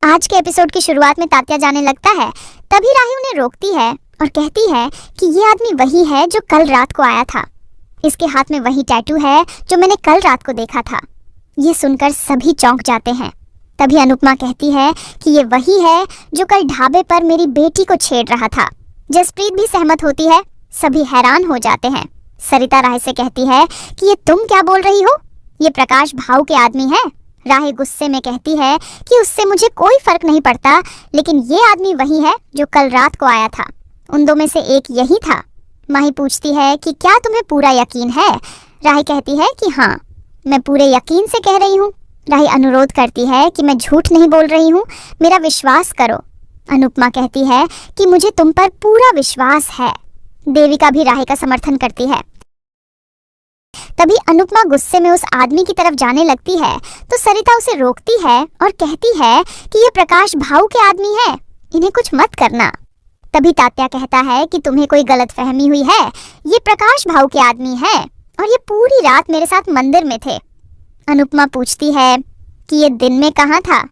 आज के एपिसोड की शुरुआत में तात्या जाने लगता है, तभी राही उन्हें रोकती है और कहती है कि ये आदमी वही है जो कल रात को आया था। इसके हाथ में वही टैटू है जो मैंने कल रात को देखा था। ये सुनकर सभी चौंक जाते हैं। तभी अनुपमा कहती है कि ये वही है जो कल ढाबे पर मेरी बेटी को छेड़ रहा था। जसप्रीत भी सहमत होती है। सभी हैरान हो जाते हैं। सरिता राही से कहती है कि ये तुम क्या बोल रही हो, ये प्रकाश भाऊ के आदमी है। राही गुस्से में कहती है कि उससे मुझे कोई फर्क नहीं पड़ता, लेकिन ये आदमी वही है जो कल रात को आया था। उन दो में से एक यही था। माही पूछती है कि क्या तुम्हें पूरा यकीन है। राही कहती है कि हाँ, मैं पूरे यकीन से कह रही हूँ। राही अनुरोध करती है कि मैं झूठ नहीं बोल रही हूँ, मेरा विश्वास करो। अनुपमा कहती है कि मुझे तुम पर पूरा विश्वास है। देविका भी राही का समर्थन करती है। तभी अनुपमा गुस्से में उस आदमी की तरफ जाने लगती है तो सरिता उसे रोकती है और कहती है कि ये प्रकाश भाऊ के आदमी है, इन्हें कुछ मत करना। तभी तात्या कहता है कि तुम्हें कोई गलतफहमी हुई है, ये प्रकाश भाऊ के आदमी है और ये पूरी रात मेरे साथ मंदिर में थे। अनुपमा पूछती है कि ये दिन में कहाँ था।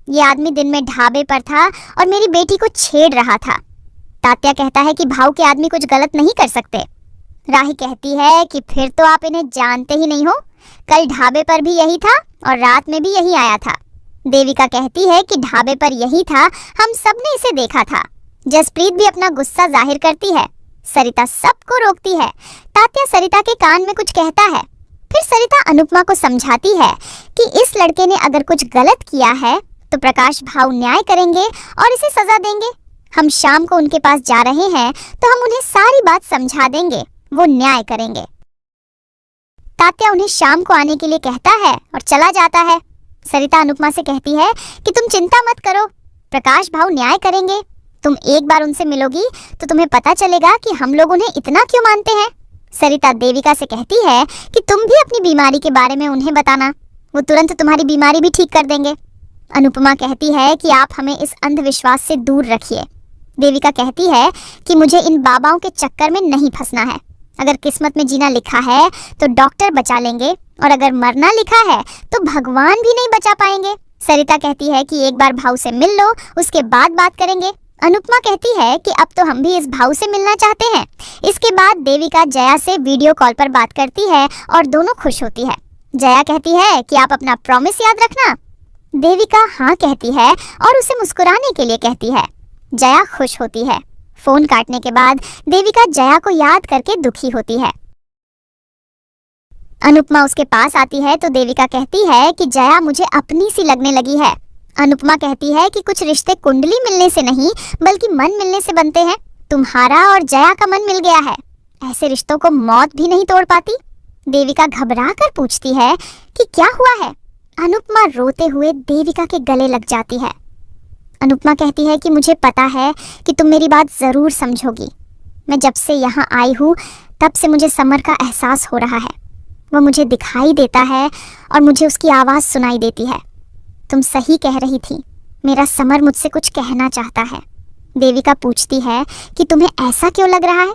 ये आदमी दिन में ढाबे पर था और मेरी बेटी को छेड़ रहा था। तात्या कहता है कि भाऊ के आदमी कुछ गलत नहीं कर सकते। राही कहती है कि फिर तो आप इन्हें जानते ही नहीं हो, कल ढाबे पर भी यही था और रात में भी यही आया था। देविका कहती है कि ढाबे पर यही था, हम सबने इसे देखा था। जसप्रीत भी अपना गुस्सा जाहिर करती है। सरिता सबको रोकती है। तात्या सरिता के कान में कुछ कहता है। फिर सरिता अनुपमा को समझाती है कि इस लड़के ने अगर कुछ गलत किया है तो प्रकाश भाऊ न्याय करेंगे और इसे सजा देंगे। हम शाम को उनके पास जा रहे हैं तो हम उन्हें सारी बात समझा देंगे, वो न्याय करेंगे। तात्या उन्हें शाम को आने के लिए कहता है और चला जाता है। सरिता अनुपमा से कहती है कि तुम चिंता मत करो, प्रकाश भाऊ न्याय करेंगे। तुम एक बार उनसे मिलोगी तो तुम्हें पता चलेगा कि हम लोग उन्हें इतना क्यों मानते हैं। सरिता देविका से कहती है कि तुम भी अपनी बीमारी के बारे में उन्हें बताना, वो तुरंत तुम्हारी बीमारी भी ठीक कर देंगे। अनुपमा कहती है कि आप हमें इस अंधविश्वास से दूर रखिए। देविका कहती है कि मुझे इन बाबाओं के चक्कर में नहीं फंसना है। अगर किस्मत में जीना लिखा है तो डॉक्टर बचा लेंगे और अगर मरना लिखा है तो भगवान भी नहीं बचा पाएंगे। सरिता कहती है कि एक बार भाऊ से मिल लो, उसके बाद बात करेंगे। अनुपमा कहती है कि अब तो हम भी इस भाऊ से मिलना चाहते हैं। इसके बाद देविका जया से वीडियो कॉल पर बात करती है और दोनों खुश होती है। जया कहती है कि आप अपना प्रॉमिस याद रखना। देविका हाँ कहती है और उसे मुस्कुराने के लिए कहती है। जया खुश होती है। फोन काटने के बाद देविका जया को याद करके दुखी होती है। अनुपमा उसके पास आती है तो देविका कहती है कि जया मुझे अपनी सी लगने लगी है। अनुपमा कहती है कि कुछ रिश्ते कुंडली मिलने से नहीं बल्कि मन मिलने से बनते हैं। तुम्हारा और जया का मन मिल गया है, ऐसे रिश्तों को मौत भी नहीं तोड़ पाती। देविका घबरा कर पूछती है कि क्या हुआ है। अनुपमा रोते हुए देविका के गले लग जाती है। अनुपमा कहती है कि मुझे पता है कि तुम मेरी बात जरूर समझोगी। मैं जब से यहाँ आई हूँ तब से मुझे समर का एहसास हो रहा है। वह मुझे दिखाई देता है और मुझे उसकी आवाज़ सुनाई देती है। तुम सही कह रही थी, मेरा समर मुझसे कुछ कहना चाहता है। देविका पूछती है कि तुम्हें ऐसा क्यों लग रहा है।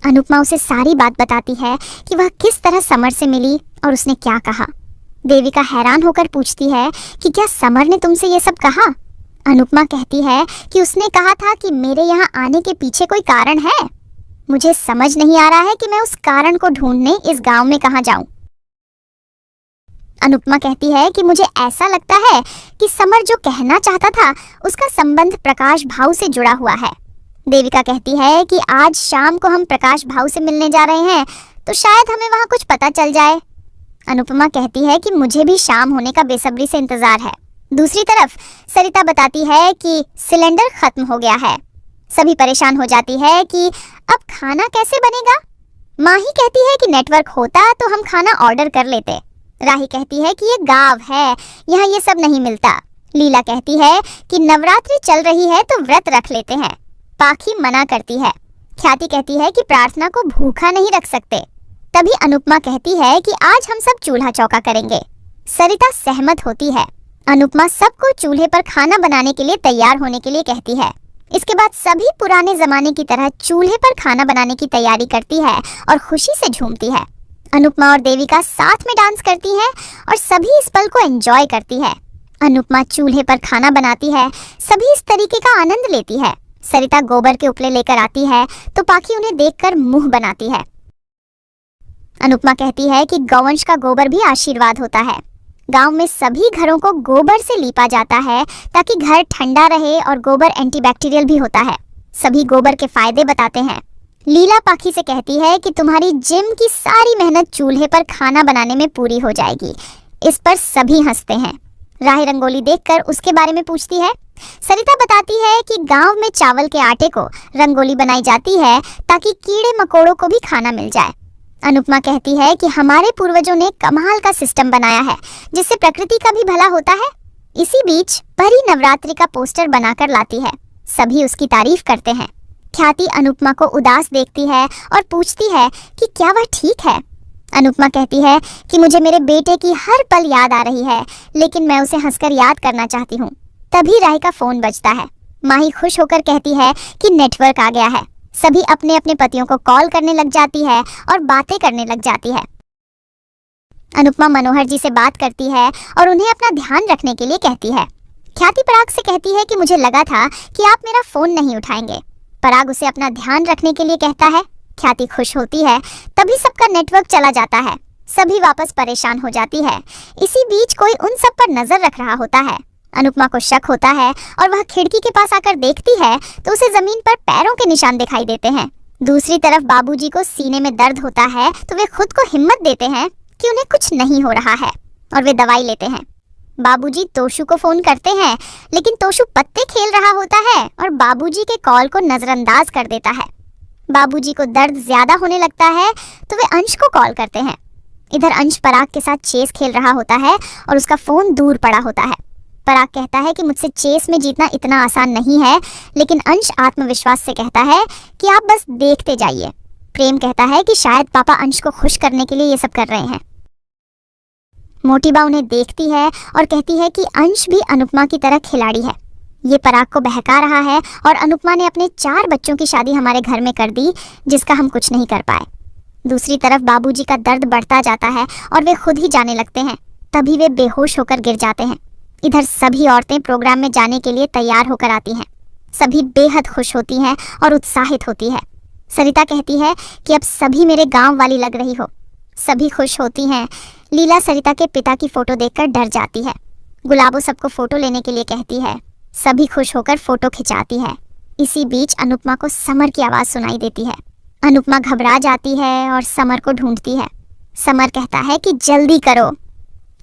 अनुपमा उसे सारी बात बताती है कि वह किस तरह समर से मिली और उसने क्या कहा। देविका हैरान होकर पूछती है कि क्या समर ने तुमसे ये सब कहा। अनुपमा कहती है कि उसने कहा था कि मेरे यहाँ आने के पीछे कोई कारण है। मुझे समझ नहीं आ रहा है कि मैं उस कारण को ढूंढने इस गांव में कहाँ जाऊं। अनुपमा कहती है कि मुझे ऐसा लगता है कि समर जो कहना चाहता था उसका संबंध प्रकाश भाऊ से जुड़ा हुआ है। देविका कहती है कि आज शाम को हम प्रकाश भाऊ से मिलने जा रहे हैं तो शायद हमें वहाँ कुछ पता चल जाए। अनुपमा कहती है कि मुझे भी शाम होने का बेसब्री से इंतजार है। दूसरी तरफ सरिता बताती है कि सिलेंडर खत्म हो गया है। सभी परेशान हो जाती है कि अब खाना कैसे बनेगा। माही कहती है कि नेटवर्क होता तो हम खाना ऑर्डर कर लेते। राही कहती है कि ये गांव है, यहाँ ये सब नहीं मिलता। लीला कहती है कि नवरात्रि चल रही है तो व्रत रख लेते हैं। पाखी मना करती है। ख्याति कहती है कि प्रार्थना को भूखा नहीं रख सकते। तभी अनुपमा कहती है कि आज हम सब चूल्हा चौका करेंगे। सरिता सहमत होती है। अनुपमा सबको चूल्हे पर खाना बनाने के लिए तैयार होने के लिए कहती है। इसके बाद सभी पुराने जमाने की तरह चूल्हे पर खाना बनाने की तैयारी करती है और खुशी से झूमती है। अनुपमा और देविका साथ में डांस करती हैं और सभी इस पल को एंजॉय करती है। अनुपमा चूल्हे पर खाना बनाती है। सभी इस तरीके का आनंद लेती है। सरिता गोबर के उपले लेकर आती है तो पाखी उन्हें देखकर मुंह बनाती है। अनुपमा कहती है कि गौवंश का गोबर भी आशीर्वाद होता है। गांव में सभी घरों को गोबर से लीपा जाता है ताकि घर ठंडा रहे और गोबर एंटीबैक्टीरियल भी होता है। सभी गोबर के फायदे बताते हैं। लीला पाखी से कहती है कि तुम्हारी जिम की सारी मेहनत चूल्हे पर खाना बनाने में पूरी हो जाएगी। इस पर सभी हंसते हैं। राही रंगोली देखकर उसके बारे में पूछती है। सरिता बताती है कि गांव में चावल के आटे को रंगोली बनाई जाती है ताकि कीड़े मकोड़ों को भी खाना मिल जाए। अनुपमा कहती है कि हमारे पूर्वजों ने कमाल का सिस्टम बनाया है जिससे प्रकृति का भी भला होता है। इसी बीच परी नवरात्रि का पोस्टर बनाकर लाती है। सभी उसकी तारीफ करते हैं। ख्याति अनुपमा को उदास देखती है और पूछती है कि क्या वह ठीक है। अनुपमा कहती है कि मुझे मेरे बेटे की हर पल याद आ रही है, लेकिन मैं उसे हंसकर याद करना चाहती हूँ। तभी राही का फोन बजता है। माही खुश होकर कहती है कि नेटवर्क आ गया है। सभी अपने अपने पतियों को कॉल करने लग जाती है और बातें करने लग जाती है। अनुपमा मनोहर जी से बात करती है और उन्हें अपना ध्यान रखने के लिए कहती है। ख्याति पराग से कहती है कि मुझे लगा था कि आप मेरा फोन नहीं उठाएंगे। पराग उसे अपना ध्यान रखने के लिए कहता है। ख्याति खुश होती है। तभी सबका नेटवर्क चला जाता है। सभी वापस परेशान हो जाती है। इसी बीच कोई उन सब पर नजर रख रहा होता है। अनुपमा को शक होता है और वह खिड़की के पास आकर देखती है तो उसे जमीन पर पैरों के निशान दिखाई देते हैं। दूसरी तरफ बाबूजी को सीने में दर्द होता है तो वे खुद को हिम्मत देते हैं कि उन्हें कुछ नहीं हो रहा है और वे दवाई लेते हैं। बाबूजी तोशु को फोन करते हैं, लेकिन तोशु पत्ते खेल रहा होता है और बाबूजी के कॉल को नजरअंदाज कर देता है। बाबूजी को दर्द ज्यादा होने लगता है तो वे अंश को कॉल करते हैं। इधर अंश पराग के साथ चेस खेल रहा होता है और उसका फोन दूर पड़ा होता है। पराग कहता है कि मुझसे चेस में जीतना इतना आसान नहीं है, लेकिन अंश आत्मविश्वास से कहता है कि आप बस देखते जाइए। प्रेम कहता है कि शायद पापा अंश को खुश करने के लिए ये सब कर रहे हैं। मोटीबा उन्हें देखती है और कहती है कि अंश भी अनुपमा की तरह खिलाड़ी है। ये पराग को बहका रहा है और अनुपमा ने अपने 4 बच्चों की शादी हमारे घर में कर दी, जिसका हम कुछ नहीं कर पाए। दूसरी तरफ बाबूजी का दर्द बढ़ता जाता है और वे खुद ही जाने लगते हैं। तभी वे बेहोश होकर गिर जाते हैं। इधर सभी औरतें प्रोग्राम में जाने के लिए तैयार होकर आती हैं। सभी बेहद खुश होती हैं और उत्साहित होती है। सरिता कहती है कि अब सभी मेरे गांव वाली लग रही हो। सभी खुश होती हैं। लीला सरिता के पिता की फोटो देखकर डर जाती है। गुलाबो सबको फोटो लेने के लिए कहती है। सभी खुश होकर फोटो खिंचाती है। इसी बीच अनुपमा को समर की आवाज सुनाई देती है। अनुपमा घबरा जाती है और समर को ढूंढती है। समर कहता है कि जल्दी करो।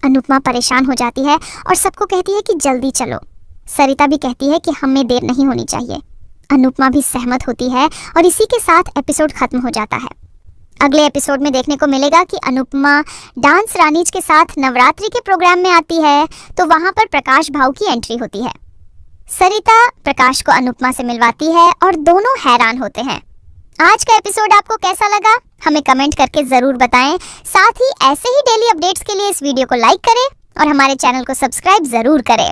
अनुपमा परेशान हो जाती है और सबको कहती है कि जल्दी चलो। सरिता भी कहती है कि हमें देर नहीं होनी चाहिए। अनुपमा भी सहमत होती है और इसी के साथ एपिसोड खत्म हो जाता है। अगले एपिसोड में देखने को मिलेगा कि अनुपमा डांस रानीज के साथ नवरात्रि के प्रोग्राम में आती है तो वहां पर प्रकाश भाऊ की एंट्री होती है। सरिता प्रकाश को अनुपमा से मिलवाती है और दोनों हैरान होते हैं। आज का एपिसोड आपको कैसा लगा हमें कमेंट करके जरूर बताएं। साथ ही ऐसे ही डेली अपडेट्स के लिए इस वीडियो को लाइक करें और हमारे चैनल को सब्सक्राइब जरूर करें।